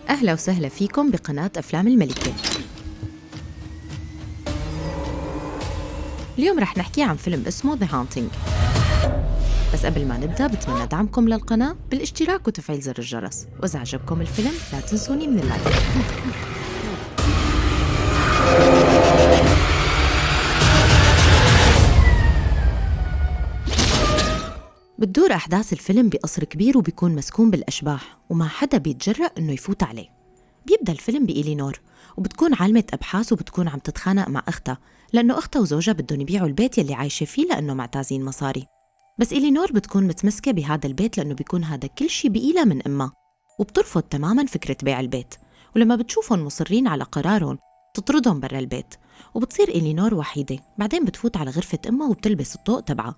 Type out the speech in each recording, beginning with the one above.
أهلا وسهلا فيكم بقناة أفلام الملكة. اليوم رح نحكي عن فيلم اسمه The Haunting. بس قبل ما نبدأ بتمنى دعمكم للقناة بالاشتراك وتفعيل زر الجرس، وإذا عجبكم الفيلم لا تنسوني من اللايك. بتدور أحداث الفيلم بقصر كبير وبيكون مسكون بالأشباح وما حدا بيتجرأ إنه يفوت عليه. بيبدأ الفيلم بإلينور وبتكون عالمة أبحاث وبتكون عم تتخانق مع أختها لأنه أختها وزوجها بدهم يبيعوا البيت يلي عايشة فيه لأنه معتازين مصاري. بس إلينور بتكون متمسكة بهذا البيت لأنه بيكون هذا كل شي بإيلها من أمها، وبترفض تماماً فكرة بيع البيت. ولما بتشوفهم مصرين على قرارهم تطردهم برا البيت، وبتصير إلينور وحيدة. بعدين بتفوت على غرفة أمها وبتلبس الضوء تبعها،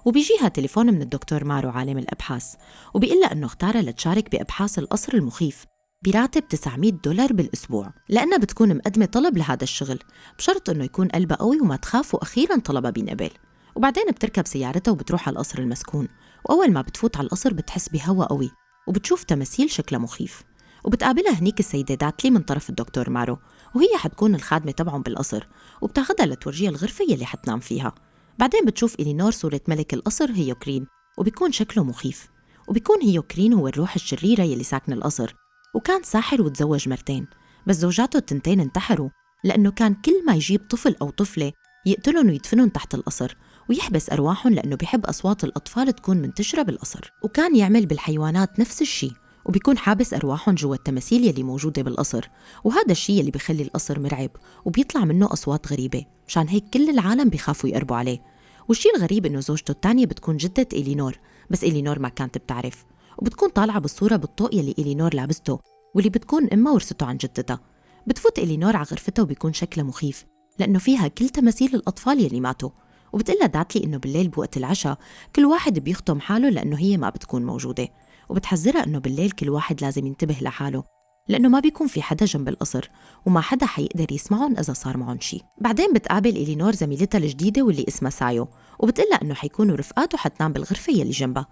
وبيجيها تليفون من الدكتور مارو عالم الأبحاث، وبيقلها أنه اختارها لتشارك بأبحاث القصر المخيف براتب $900 بالأسبوع، لأنها بتكون مقدمة طلب لهذا الشغل بشرط أنه يكون قلبها قوي وما تخاف، وأخيراً طلبها بينقبل. وبعدين بتركب سيارتها وبتروح على القصر المسكون، وأول ما بتفوت على القصر بتحس بهوا قوي وبتشوف تماثيل شكلها مخيف، وبتقابلها هنيك السيدة داتلي من طرف الدكتور مارو، وهي حتكون الخادمة تبعهم بالقصر، وبتاخدها لتورجيها الغرفة يلي حتنام فيها. بعدين بتشوف إلينور صورة ملك القصر هيوكرين، وبيكون شكله مخيف، وبيكون هيوكرين هو الروح الشريرة يلي ساكن القصر، وكان ساحر وتزوج مرتين، بس زوجاته التنتين انتحروا لأنه كان كل ما يجيب طفل أو طفلة يقتلهم ويدفنهم تحت القصر ويحبس أرواحهم، لأنه بيحب أصوات الأطفال تكون منتشرة بالقصر. وكان يعمل بالحيوانات نفس الشي، وبيكون حابس أرواحهم جوا التماثيل يلي موجودة بالقصر، وهذا الشي يلي بيخلي القصر مرعب وبيطلع منه أصوات غريبة، مشان هيك كل العالم بيخافوا يقربوا عليه. والشي الغريب إنه زوجته الثانية بتكون جدة إلينور، بس إلينور ما كانت بتعرف، وبتكون طالعة بالصورة بالطوق يلي إلينور لابسته واللي بتكون أمها ورثته عن جدتها. بتفوت إلينور على غرفتها وبيكون شكلها مخيف لأنه فيها كل تماثيل الأطفال يلي ماتوا، وبتقلها داتلي إنه بالليل بوقت العشاء كل واحد بيختم حاله لأنه هي ما بتكون موجودة، وبتحذرها إنه بالليل كل واحد لازم ينتبه لحاله لأنه ما بيكون في حدا جنب القصر وما حدا حيقدر يسمعهم إذا صار معهم شي. بعدين بتقابل إلينور زميلتها الجديدة واللي اسمها سايو، وبتقلها إنه حيكونوا رفقات وحتنام بالغرفة يلي جنبها.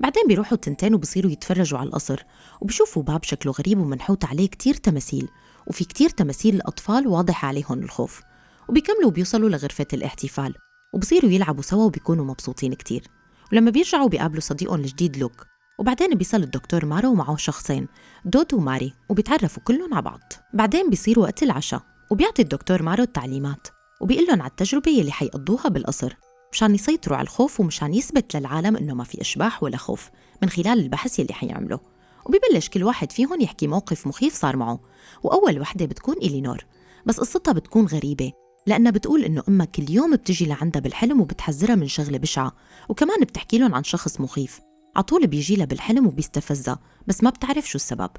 بعدين بيروحوا التنتين وبصيروا يتفرجوا على القصر، وبشوفوا باب شكله غريب ومنحوت عليه كتير تماثيل، وفي كتير تماثيل الأطفال واضح عليهم الخوف. وبيكملوا وبيوصلوا لغرفة الاحتفال وبصيروا يلعبوا سوا وبيكونوا مبسوطين كتير. ولما بيرجعوا بيقابلوا صديقهم الجديد لوك، وبعدين بيصل الدكتور مارو ومعه شخصين دود وماري، وبيتعرفوا كلهم على بعض. بعدين بيصير وقت العشاء وبيعطي الدكتور مارو التعليمات وبيقلن على التجربة يلي حيقضوها بالقصر مشان يسيطروا على الخوف ومشان يثبت للعالم إنه ما في أشباح ولا خوف من خلال البحث يلي حيعمله. وبيبلش كل واحد فيهم يحكي موقف مخيف صار معه، وأول وحدة بتكون إلينور، بس قصتها بتكون غريبة لأنها بتقول إنه أمها كل يوم بتجي لعندها بالحلم وبتحذرها من شغلة بشعة، وكمان بتحكي لهم عن شخص مخيف عطول بيجي لها بالحلم وبيستفزها بس ما بتعرف شو السبب.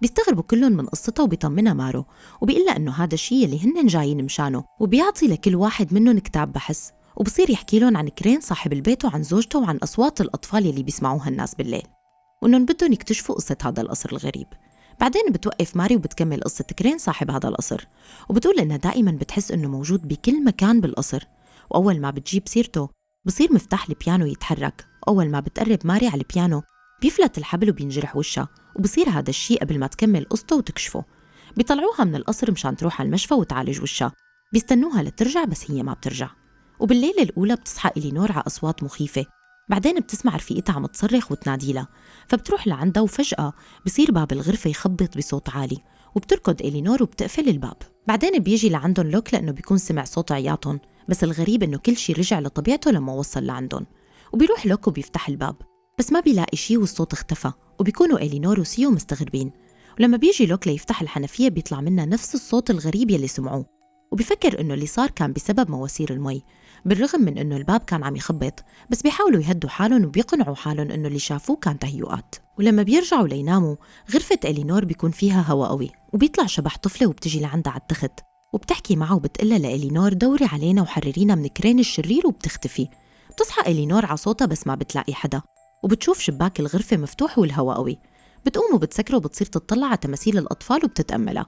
بيستغربوا كلهم من قصتها وبيطمنها مارو وبيقلها إنه هذا الشيء اللي هن جايين مشانه، وبيعطي لكل واحد منهم كتاب بحث، وبصير يحكي لهم عن كرين صاحب البيت وعن زوجته وعن أصوات الأطفال يلي بيسمعوها الناس بالليل، وإنهم بدهم يكتشفوا قصة هذا القصر الغريب. بعدين بتوقف ماري وبتكمل قصة كرين صاحب هذا القصر، وبتقول إنها دائما بتحس إنه موجود بكل مكان بالقصر، وأول ما بتجيب سيرته بصير مفتاح البيانو يتحرك، وأول ما بتقرب ماري على البيانو بيفلت الحبل وبينجرح وشها، وبصير هذا الشيء قبل ما تكمل قصته وتكشفه. بيطلعوها من القصر مشان تروح على المشفى وتعالج وشها، بيستنوها لترجع بس هي ما بترجع. وبالليلة الأولى بتصحى إلينور على أصوات مخيفة، بعدين بتسمع رفيقتها عم تصرخ وتناديلها، فبتروح لعندها وفجأة بصير باب الغرفة يخبط بصوت عالي، وبتركض إلينور وبتقفل الباب. بعدين بيجي لعندهم لوك لأنه بيكون سمع صوت عياطهم، بس الغريب إنه كل شي رجع لطبيعته لما وصل لعندهم. وبيروح لوك وبيفتح الباب بس ما بيلاقي شي والصوت اختفى، وبيكونوا إلينور وسيو مستغربين. ولما بيجي لوك ليفتح الحنفية بيطلع منها نفس الصوت الغريب يلي سمعوه، وبيفكر إنه اللي صار كان بسبب مواسير المي، بالرغم من إنه الباب كان عم يخبط، بس بيحاولوا يهدوا حالهم وبيقنعوا حالهم إنه اللي شافوه كان تهيؤات. ولما بيرجعوا ليناموا غرفة إلينور بيكون فيها هوا قوي، وبيطلع شبح طفلة وبتجي لعندها على التخت وبتحكي معه وبتقلها لإلينور دوري علينا وحررينا من كرين الشرير، وبتختفي. بتصحى إلينور على صوتها بس ما بتلاقي حدا، وبتشوف شباك الغرفة مفتوح والهوا قوي، بتقوم وبتسكره وبتصير تطلع على تماثيل الأطفال وبتتأملها.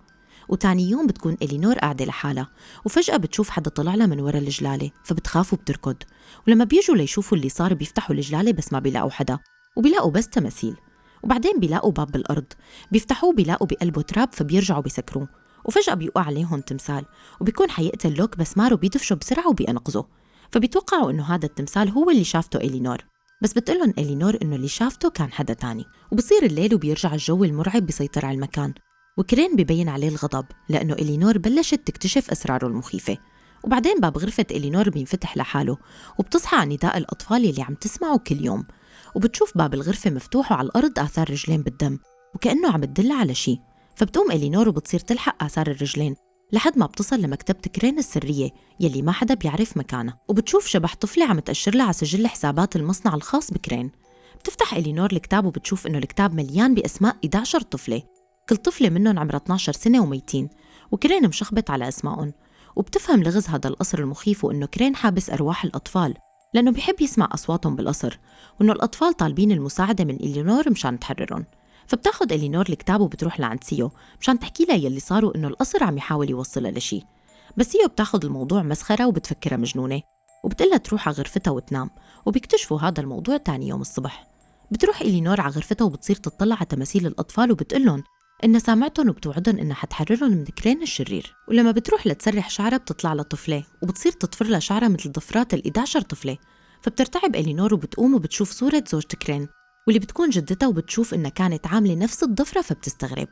وتاني يوم بتكون إلينور قاعدة لحالها وفجأة بتشوف حدا طلع لها من ورا الجلالة، فبتخاف وبتركض. ولما بيجوا ليشوفوا اللي صار بيفتحوا الجلالة بس ما بيلاقوا حدا، وبيلاقوا بس تماثيل. وبعدين بيلاقوا باب بالأرض، بيفتحوه بيلاقوا بقلبه تراب فبيرجعوا بيسكروه، وفجأة بيوقع عليهم تمثال وبيكون حيقتل لوك بس مارو بيدفشوا بسرعة وبينقذه. فبيتوقعوا إنه هذا التمثال هو اللي شافته إلينور، بس بتقلن إلينور إنه اللي شافته كان حدا تاني. وبصير الليل وبيرجع الجو المرعب بيسيطر على المكان، وكرين بيبين عليه الغضب لأنه إلينور بلشت تكتشف أسراره المخيفة. وبعدين باب غرفة إلينور بينفتح لحاله، وبتصحى عن نداء الأطفال اللي عم تسمعه كل يوم، وبتشوف باب الغرفة مفتوح وعلى الأرض آثار رجلين بالدم وكأنه عم تدل على شي. فبتقوم إلينور وبتصير تلحق آثار الرجلين لحد ما بتصل لمكتبة كرين السرية يلي ما حدا بيعرف مكانها، وبتشوف شبح طفلة عم تأشر لها على سجل حسابات المصنع الخاص بكرين. بتفتح إلينور الكتاب وبتشوف إنه الكتاب مليان بأسماء 11 طفلة، كل طفلة منهم عمرها 12 سنة وميتين، وكرين مشخبط على أسمائهم. وبتفهم لغز هذا القصر المخيف وإنه كرين حابس أرواح الأطفال لأنه بيحب يسمع أصواتهم بالقصر، وإنه الأطفال طالبين المساعدة من إلينور مشان تحررهم. فبتاخد إلينور الكتاب وبتروح لعند سيو مشان تحكي لها يلي صاروا إنه القصر عم يحاول يوصلها لشي، بس سيو بتاخد الموضوع مسخرة وبتفكرها مجنونة، وبتقلها تروح على غرفتها وتنام. وبيكتشفوا هذا الموضوع تاني يوم الصبح. بتروح إلينور على غرفتها وبتصير تطلع على تماثيل الأطفال وبتقلن إنها سامعتهم وبتوعدهم إنها حتحررهم من كرين الشرير. ولما بتروح لتسرح شعرها بتطلع لها طفلة وبتصير تضفر لها شعرها مثل ضفرات ال11 طفلة. فبترتعب إلينور وبتقوم وبتشوف صورة زوجة كرين واللي بتكون جدتها، وبتشوف إنها كانت عاملة نفس الضفرة فبتستغرب.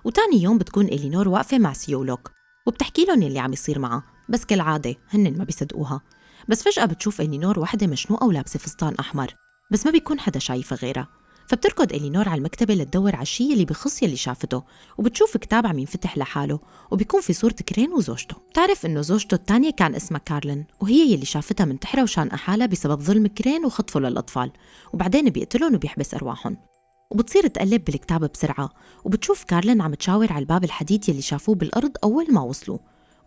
وتاني يوم بتكون إلينور واقفة مع سيو لوك وبتحكي لهم يلي عم يصير معها، بس كالعادة هن ما بيصدقوها. بس فجأة بتشوف إلينور وحدة مشنوقة ولابسة فستان أحمر، بس ما بيكون حدا شايفة غيرها. فبتركض إلينور على المكتبة لتدور على الشي اللي بخص يلي شافته، وبتشوف كتاب عم ينفتح لحاله وبيكون في صورة كرين وزوجته. بتعرف إنه زوجته الثانية كان اسمها كارلين، وهي يلي شافتها منتحرة وشان حالها بسبب ظلم كرين وخطفه للأطفال، وبعدين بيقتلهم وبيحبس أرواحهم. وبتصير تقلب بالكتاب بسرعة وبتشوف كارلين عم تشاور على الباب الحديد يلي شافوه بالأرض أول ما وصلوا.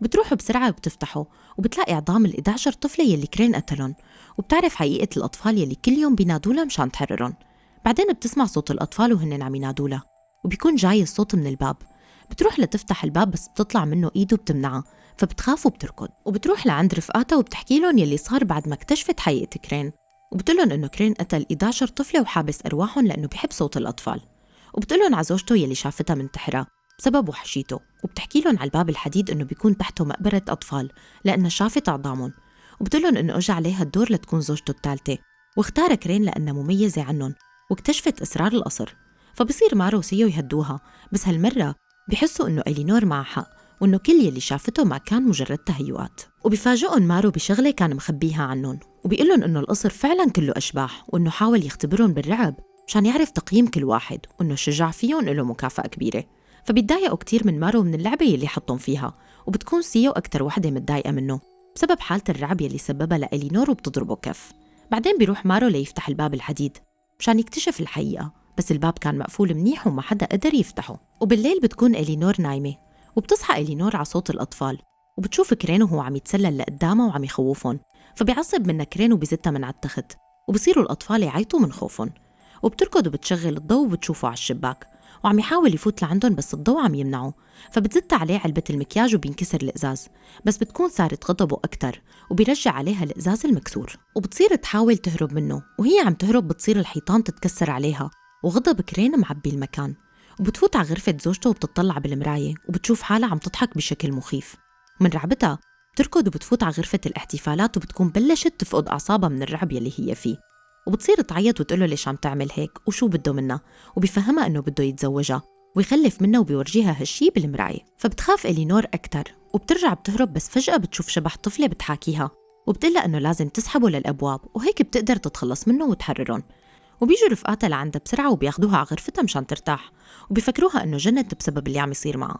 بتروح بسرعة وبتفتحه وبتلاقي عظام ال11 طفلة يلي كرين قتلهم، وبتعرف حقيقة الأطفال يلي كل يوم بينادولها مشان تحررهم. بعدين بتسمع صوت الأطفال وهن عم ينادولها، وبيكون جاي الصوت من الباب. بتروح لتفتح الباب بس بتطلع منه إيده بتمنعها، فبتخاف وبتركض. وبتروح لعند رفقاتها وبتحكي لهم يلي صار بعد ما اكتشفت حقيقة كرين، وبتقولن إنه كرين قتل 11 طفلة وحابس أرواحهم لأنه بيحب صوت الأطفال. وبتقولن على زوجته يلي شافتها منتحرة بسبب وحشيته، وبتحكي لهم على الباب الحديد إنه بيكون تحته مقبرة أطفال لأنها شافت أعظامهم. وبتقولن إنه أجى عليها الدور لتكون زوجته الثالثة، واختار كرين لأنها مميزة عنهم واكتشفت أسرار القصر. فبصير مارو وسيو يهدوها، بس هالمرة بيحسوا إنه إلينور معها حق وإنه كل يلي شافته ما كان مجرد تهيؤات. وبيفاجئون مارو بشغلة كان مخبيها عنهم، وبيقولن إنه القصر فعلاً كله أشباح، وإنه حاول يختبرهم بالرعب مشان يعرف تقييم كل واحد، وإنه الشجاع فيهم له مكافأة كبيرة. فبيتضايقوا كتير من مارو من اللعبة يلي حطهم فيها، وبتكون سيو أكتر وحدة متضايقة منه بسبب حالة الرعب يلي سببها لإلينور وبتضربه كف. بعدين بيروح مارو ليفتح الباب الحديد مشان يكتشف الحقيقة، بس الباب كان مقفول منيح وما حدا قدر يفتحه. وبالليل بتكون إلينور نايمة، وبتصحى إلينور على صوت الأطفال، وبتشوف كرين وهو عم يتسلل لقدامها وعم يخوفهم. فبيعصب منها كرين وبيزتها من على التخت، وبصيروا الأطفال يعيطوا من خوفهم. وبتركض وبتشغل الضوء وبتشوفه على الشباك وعم يحاول يفوت لعندهم، بس الضوء عم يمنعه. فبتزت عليه علبة المكياج وبينكسر الإزاز، بس بتكون ثارة غضبه أكتر وبيرجع عليها الإزاز المكسور. وبتصير تحاول تهرب منه، وهي عم تهرب بتصير الحيطان تتكسر عليها وغضب كرين معبي المكان. وبتفوت على غرفة زوجته وبتطلع بالمراية وبتشوف حالها عم تضحك بشكل مخيف. من رعبتها بتركض وبتفوت على غرفة الاحتفالات وبتكون بلشت تفقد أعصابها من الرعب يلي هي فيه. وبتصير تعيط وتقوله ليش عم تعمل هيك وشو بده منها، وبيفهمها إنه بده يتزوجها ويخلف منها وبيورجيها هالشي بالمراية. فبتخاف إلينور أكتر وبترجع بتهرب، بس فجأة بتشوف شبح طفلة بتحاكيها وبتقلها إنه لازم تسحبه للأبواب وهيك بتقدر تتخلص منه وتحررهم. وبيجوا رفقاتها لعندها بسرعة وبياخدوها على غرفتها مشان ترتاح، وبيفكروها إنه جنت بسبب اللي عم يصير معها.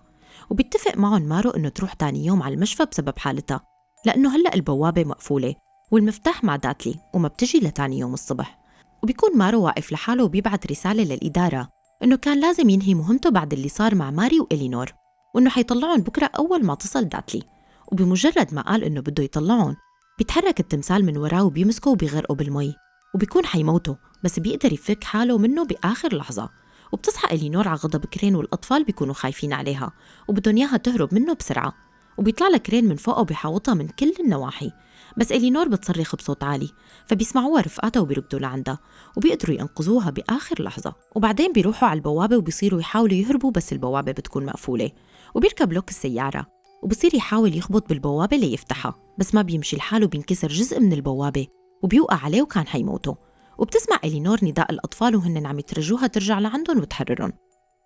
وبيتفق معهم مارو إنه تروح تاني يوم على المشفى بسبب حالتها، لأنه هلأ البوابة مقفولة والمفتاح مع داتلي وما بتجي لتاني يوم الصبح. وبيكون مارو واقف لحاله وبيبعت رسالة للإدارة إنه كان لازم ينهي مهمته بعد اللي صار مع ماري وإلينور، وإنه حيطلعون بكرة أول ما تصل داتلي. وبمجرد ما قال إنه بده يطلعون بيتحرك التمثال من وراه وبيمسكه وبيغرقه بالمي، وبيكون حيموته بس بيقدر يفك حاله منه بآخر لحظة. وبتصحى إلينور على غضب كرين والأطفال بيكونوا خايفين عليها وبدهم إياها تهرب منه بسرعة. وبيطلع لها كرين من فوقه وبيحاوطها من كل النواحي، بس إلينور بتصرخ بصوت عالي، فبيسمعوها رفقاتها وبيركضوا لعندها وبيقدروا ينقذوها بآخر لحظة. وبعدين بيروحوا على البوابة وبيصيروا يحاولوا يهربوا، بس البوابة بتكون مقفولة. وبيركب لوك السيارة وبصير يحاول يخبط بالبوابة ليفتحها، بس ما بيمشي الحال وبينكسر جزء من البوابة وبيوقع عليه وكان حيموته. وبتسمع إلينور نداء الأطفال وهن عم يترجوها ترجع لعندهم وتحررهم،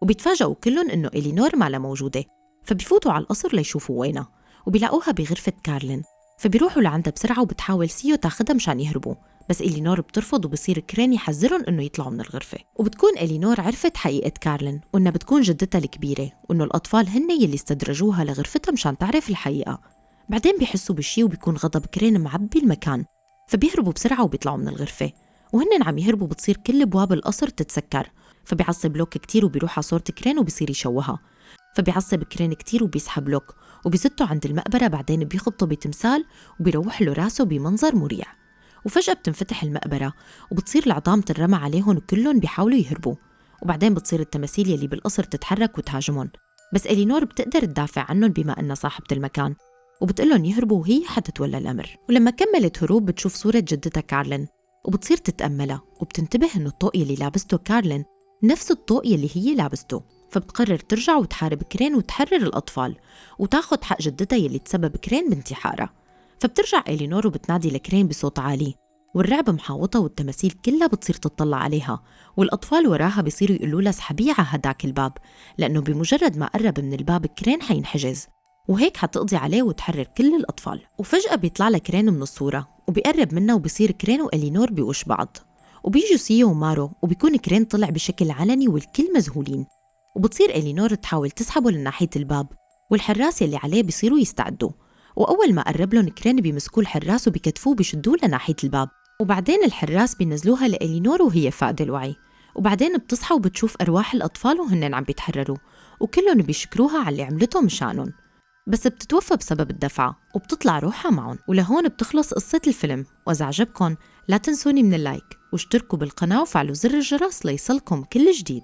وبيتفاجئوا كلهم إنه إلينور ما لها موجودة. فبيفوتوا على القصر ليشوفوا وينها وبيلاقوها بغرفة كارلين، فبيروحوا لعندها بسرعة وبتحاول سيو تاخدها مشان يهربوا، بس إلينور بترفض وبصير كرين يحذرهم إنه يطلعوا من الغرفة. وبتكون إلينور عرفت حقيقة كارلين وإنها بتكون جدتها الكبيرة، وإنه الأطفال هن يلي استدرجوها لغرفتها مشان تعرف الحقيقة. بعدين بيحسوا بشي وبيكون غضب كرين معبي المكان، فبيهربوا بسرعة وبيطلعوا من الغرفة. وهن عم يهربوا بتصير كل ابواب القصر تتسكر، فبيعصب لوك كتير وبيروح على صورة كرين وبيصير يشوهها. فبيعصب كرين كتير وبيسحب لوك وبيزته عند المقبرة، بعدين بيخبطه بتمثال وبيروح له راسه بمنظر مريع. وفجأة بتنفتح المقبرة وبتصير العظام تنرمى عليهم وكلهم بيحاولوا يهربوا. وبعدين بتصير التماثيل يلي بالقصر تتحرك وتهاجمهم، بس إلينور بتقدر تدافع عنهم بما أنها صاحبة المكان، وبتقلهم يهربوا وهي حتتولى الأمر. ولما كملت هروب بتشوف صورة جدتها كارلين وبتصير تتأملها، وبتنتبه إنه الطوق يلي لابسته كارلين نفس الطوق يلي هي لابسته. فبتقرر ترجع وتحارب كرين وتحرر الأطفال وتاخد حق جدتها يلي تسبب كرين بانتحارها. فبترجع إلينور وبتنادي لكرين بصوت عالي، والرعب محاوطة والتماثيل كلها بتصير تطلع عليها، والأطفال وراها بيصيروا يقولوا لها اسحبيه على هداك الباب، لأنه بمجرد ما قرب من الباب كرين حينحجز وهيك حتقضي عليه وتحرر كل الأطفال. وفجأة بيطلع لها كرين من الصورة وبيقرب منها، وبيصير كرين وإلينور بوش بعض، وبيجوا سيو ومارو وبيكون كرين طلع بشكل علني والكل مذهولين. وبتصير إلينور تحاول تسحبه لناحية الباب، والحراس يلي عليه بيصيروا يستعدوا، وأول ما قرب لهم كرين بيمسكوا الحراس وبيكتفوه بيشدوه لناحية الباب. وبعدين الحراس بينزلوها لإلينور وهي فاقدة الوعي، وبعدين بتصحى وبتشوف أرواح الأطفال وهن عم بيتحرروا، وكلهم بيشكروها على اللي عملته مشانهم، بس بتتوفى بسبب الدفعة وبتطلع روحها معهم. ولهون بتخلص قصة الفيلم، وإذا عجبكم لا تنسوني من اللايك واشتركوا بالقناة وفعلوا زر الجرس ليصلكم كل جديد.